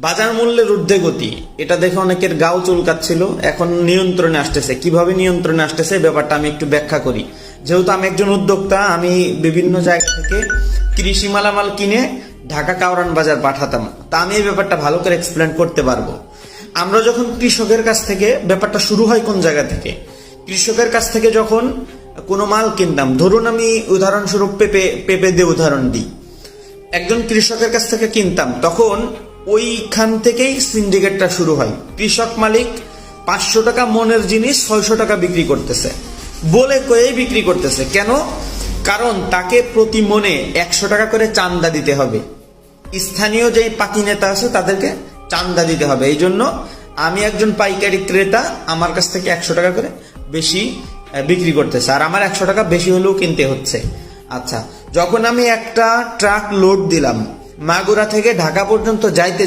বাজার মূল্যের ঊর্ধ্বে গতি, এটা দেখে অনেকের গাও চুলকাচ্ছিল, এখন নিয়ন্ত্রণে আসতেছে। কিভাবে নিয়ন্ত্রণে আসতেছে ব্যাপারটা আমি একটু ব্যাখ্যা করি। যেহেতু আমি একজন উদ্যোক্তা, আমি বিভিন্ন জায়গা থেকে কৃষি মালামাল কিনে ঢাকা কাউরান বাজার পাঠাতাম, তা আমি এই ব্যাপারটা ভালো করে এক্সপ্লেন করতে পারবো। আমরা যখন কৃষকের কাছ থেকে, ব্যাপারটা শুরু হয় কোন জায়গা থেকে, কৃষকের কাছ থেকে যখন কোনো মাল কিনতাম, ধরুন আমি উদাহরণস্বরূপ পেঁপে দিয়ে উদাহরণ দিই, একজন কৃষকের কাছ থেকে কিনতাম, তখন ওইখান থেকেই সিন্ডিকেটটা শুরু হয়। কৃষক মালিক 500 টাকা মনের জিনিস 600 টাকা বিক্রি করতেছে, বলে কয়েই বিক্রি করতেছে। কেন? কারণ তাকে প্রতি মনে 100 টাকা করে চান্দা দিতে হবে। স্থানীয় যে পাতি নেতা আছে তাদেরকে চান্দা দিতে হবে। এই জন্য আমি একজন পাইকারি ক্রেতা, আমার কাছ থেকে 100 টাকা করে বেশি বিক্রি করতেছে, আর আমার 100 টাকা বেশি হলেও কিনতে হচ্ছে। আচ্ছা, যখন আমি একটা ট্রাক লোড দিলাম, মাগুরা থেকে ঢাকা পর্যন্ত যাইতে